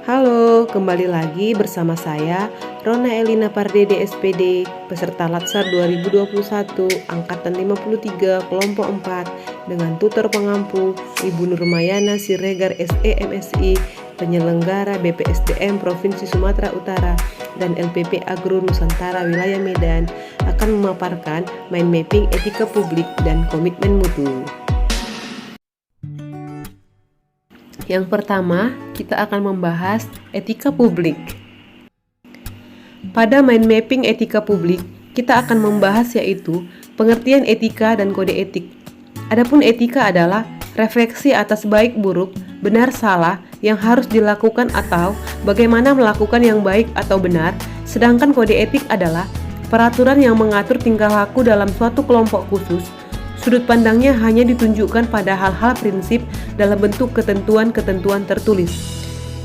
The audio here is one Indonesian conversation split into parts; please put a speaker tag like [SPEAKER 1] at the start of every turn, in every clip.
[SPEAKER 1] Halo, kembali lagi bersama saya Rona Elina Pardede SPD, peserta Latsar 2021 angkatan 53 kelompok 4 dengan tutor pengampu Ibu Nurmayana Siregar SE penyelenggara BPSDM Provinsi Sumatera Utara dan LPP Agro Nusantara Wilayah Medan akan memaparkan mind mapping etika publik dan komitmen mutu. Yang pertama, kita akan membahas etika publik. Pada mind mapping etika publik, kita akan membahas yaitu pengertian etika dan kode etik. Adapun etika adalah refleksi atas baik buruk, benar salah yang harus dilakukan atau bagaimana melakukan yang baik atau benar, sedangkan kode etik adalah peraturan yang mengatur tingkah laku dalam suatu kelompok khusus. Sudut pandangnya hanya ditunjukkan pada hal-hal prinsip dalam bentuk ketentuan-ketentuan tertulis.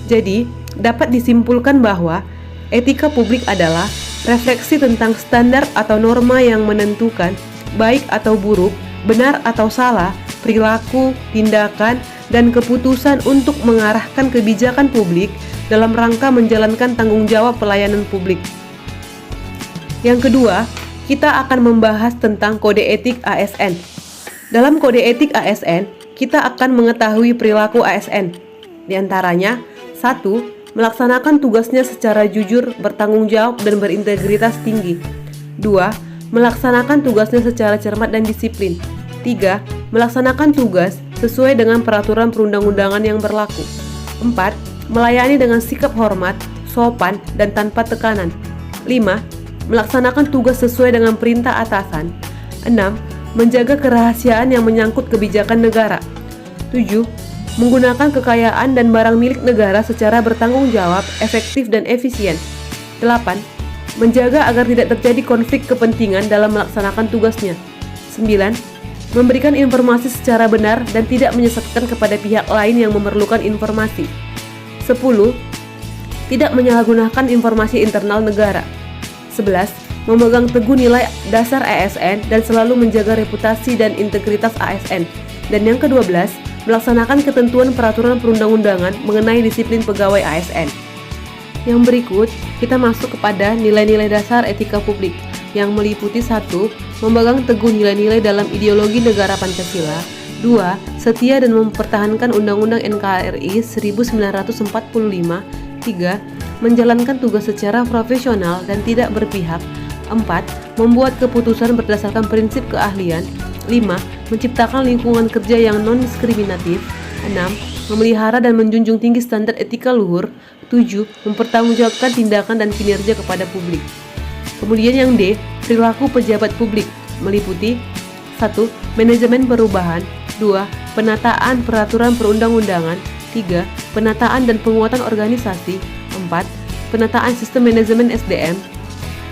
[SPEAKER 1] Jadi, dapat disimpulkan bahwa etika publik adalah refleksi tentang standar atau norma yang menentukan baik atau buruk, benar atau salah, perilaku, tindakan, dan keputusan untuk mengarahkan kebijakan publik dalam rangka menjalankan tanggung jawab pelayanan publik. Yang kedua, kita akan membahas tentang kode etik ASN. Dalam kode etik ASN, kita akan mengetahui perilaku ASN. Di antaranya, 1. Melaksanakan tugasnya secara jujur, bertanggung jawab, dan berintegritas tinggi. 2. Melaksanakan tugasnya secara cermat dan disiplin. 3. Melaksanakan tugas sesuai dengan peraturan perundang-undangan yang berlaku. 4. Melayani dengan sikap hormat, sopan, dan tanpa tekanan. 5. Melaksanakan tugas sesuai dengan perintah atasan. 6. Menjaga kerahasiaan yang menyangkut kebijakan negara. 7. Menggunakan kekayaan dan barang milik negara secara bertanggung jawab, efektif, dan efisien. 8. Menjaga agar tidak terjadi konflik kepentingan dalam melaksanakan tugasnya. 9. Memberikan informasi secara benar dan tidak menyesatkan kepada pihak lain yang memerlukan informasi. 10. Tidak menyalahgunakan informasi internal negara. 11. Memegang teguh nilai dasar ASN dan selalu menjaga reputasi dan integritas ASN. Dan yang ke-12, melaksanakan ketentuan peraturan perundang-undangan mengenai disiplin pegawai ASN. Yang berikut, kita masuk kepada nilai-nilai dasar etika publik yang meliputi 1. Memegang teguh nilai-nilai dalam ideologi negara Pancasila. 2. Setia dan mempertahankan Undang-Undang NKRI 1945. 3. Menjalankan tugas secara profesional dan tidak berpihak. 4. Membuat keputusan berdasarkan prinsip keahlian. 5. Menciptakan lingkungan kerja yang non-diskriminatif. 6. Memelihara dan menjunjung tinggi standar etika luhur. 7. Mempertanggungjawabkan tindakan dan kinerja kepada publik. Kemudian yang D, perilaku pejabat publik, meliputi 1. Manajemen perubahan. 2. Penataan peraturan perundang-undangan. 3. Penataan dan penguatan organisasi. 4. Penataan sistem manajemen SDM.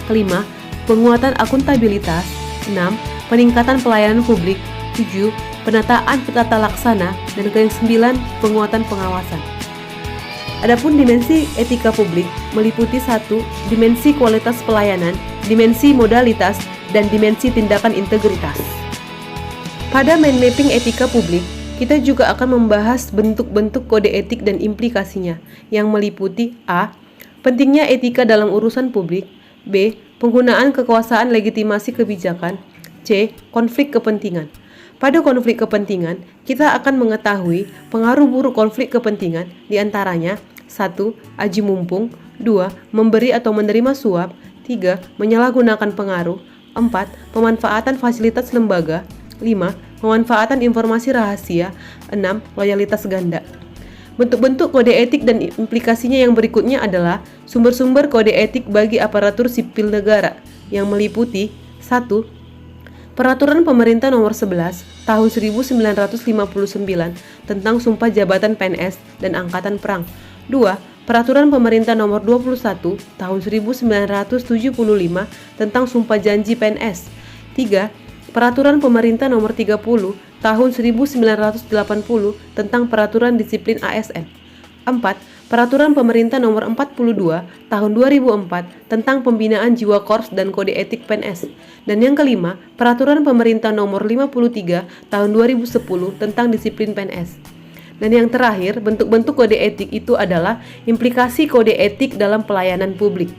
[SPEAKER 1] 5. Penguatan akuntabilitas. 6. Peningkatan pelayanan publik. 7. Penataan tata laksana. Dan ke-9. Penguatan pengawasan. Adapun dimensi etika publik meliputi 1. Dimensi kualitas pelayanan, dimensi modalitas, dan dimensi tindakan integritas. Pada mind mapping etika publik, kita juga akan membahas bentuk-bentuk kode etik dan implikasinya, yang meliputi A. Pentingnya etika dalam urusan publik. B. Penggunaan kekuasaan legitimasi kebijakan. C. Konflik kepentingan. Pada konflik kepentingan, kita akan mengetahui pengaruh buruk konflik kepentingan, diantaranya 1. Aji mumpung. 2. Memberi atau menerima suap. 3. Menyalahgunakan pengaruh. 4. Pemanfaatan fasilitas lembaga. 5. Pemanfaatan informasi rahasia. 6. Loyalitas ganda. Bentuk-bentuk kode etik dan implikasinya yang berikutnya adalah sumber-sumber kode etik bagi aparatur sipil negara yang meliputi 1. Peraturan Pemerintah Nomor 11 Tahun 1959 tentang Sumpah Jabatan PNS dan Angkatan Perang. 2. Peraturan Pemerintah Nomor 21 Tahun 1975 tentang Sumpah Janji PNS. 3. Peraturan Pemerintah Nomor 30 Tahun 1980 tentang Peraturan Disiplin ASN. 4. Peraturan Pemerintah Nomor 42 Tahun 2004 tentang Pembinaan Jiwa Korps dan Kode Etik PNS. Dan yang kelima, Peraturan Pemerintah Nomor 53 Tahun 2010 tentang Disiplin PNS. Dan yang terakhir, bentuk-bentuk kode etik itu adalah implikasi kode etik dalam pelayanan publik.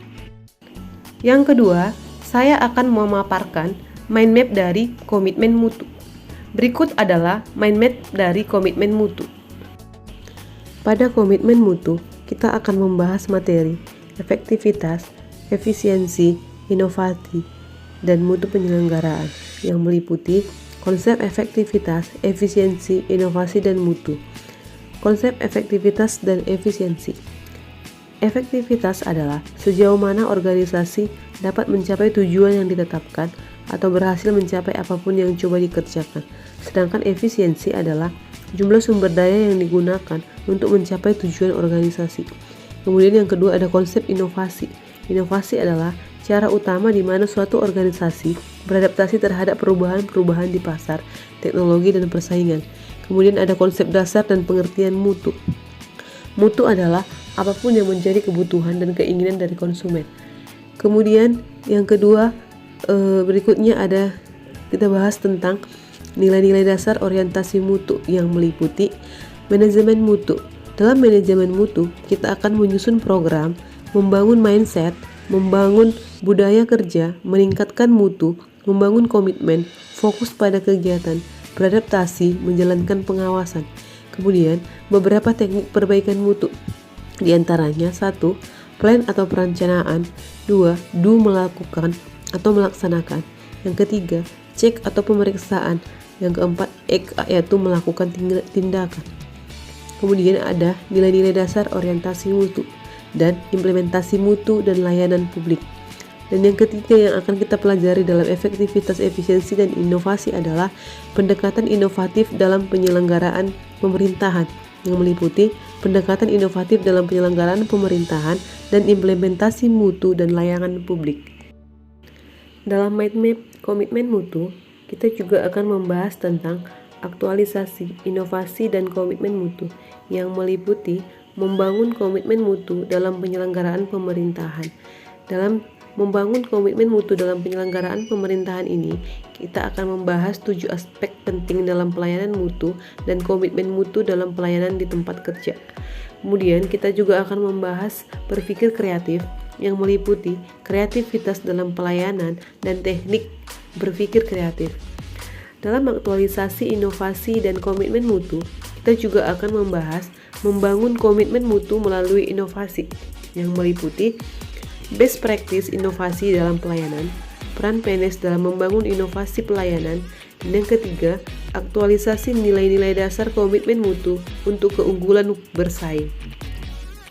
[SPEAKER 1] Yang kedua, saya akan memaparkan mind map dari komitmen mutu. Berikut adalah mind map dari komitmen mutu. Pada komitmen mutu, kita akan membahas materi, efektivitas, efisiensi, inovasi, dan mutu penyelenggaraan yang meliputi konsep efektivitas, efisiensi, inovasi, dan mutu. Konsep efektivitas dan efisiensi. Efektivitas adalah sejauh mana organisasi dapat mencapai tujuan yang ditetapkan atau berhasil mencapai apapun yang coba dikerjakan. Sedangkan efisiensi adalah jumlah sumber daya yang digunakan untuk mencapai tujuan organisasi. Kemudian yang kedua ada konsep inovasi. Inovasi adalah cara utama di mana suatu organisasi beradaptasi terhadap perubahan-perubahan di pasar, teknologi, dan persaingan. Kemudian ada konsep dasar dan pengertian mutu. Mutu adalah apapun yang menjadi kebutuhan dan keinginan dari konsumen. Kemudian yang kedua berikutnya ada kita bahas tentang nilai-nilai dasar orientasi mutu yang meliputi manajemen mutu. Dalam manajemen mutu, kita akan menyusun program, membangun mindset, membangun budaya kerja, meningkatkan mutu, membangun komitmen, fokus pada kegiatan, beradaptasi, menjalankan pengawasan. Kemudian, beberapa teknik perbaikan mutu. Di antaranya 1. Plan atau perencanaan. 2. Do melakukan atau melaksanakan. Yang ketiga, cek atau pemeriksaan. Yang keempat, act yaitu melakukan tindakan. Kemudian ada nilai-nilai dasar orientasi mutu dan implementasi mutu dan layanan publik. Dan yang ketiga yang akan kita pelajari dalam efektivitas, efisiensi, dan inovasi adalah pendekatan inovatif dalam penyelenggaraan pemerintahan yang meliputi pendekatan inovatif dalam penyelenggaraan pemerintahan dan implementasi mutu dan layanan publik. Dalam mind map komitmen mutu, kita juga akan membahas tentang aktualisasi, inovasi, dan komitmen mutu yang meliputi membangun komitmen mutu dalam penyelenggaraan pemerintahan. Dalam membangun komitmen mutu dalam penyelenggaraan pemerintahan ini, kita akan membahas 7 aspek penting dalam pelayanan mutu dan komitmen mutu dalam pelayanan di tempat kerja. Kemudian kita juga akan membahas berpikir kreatif yang meliputi kreativitas dalam pelayanan dan teknik berpikir kreatif. Dalam aktualisasi, inovasi, dan komitmen mutu, kita juga akan membahas membangun komitmen mutu melalui inovasi yang meliputi best practice inovasi dalam pelayanan, peran PNS dalam membangun inovasi pelayanan, dan yang ketiga, aktualisasi nilai-nilai dasar komitmen mutu untuk keunggulan bersaing.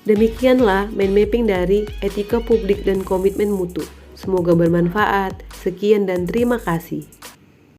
[SPEAKER 1] Demikianlah mind mapping dari etika publik dan komitmen mutu. Semoga bermanfaat. Sekian dan terima kasih.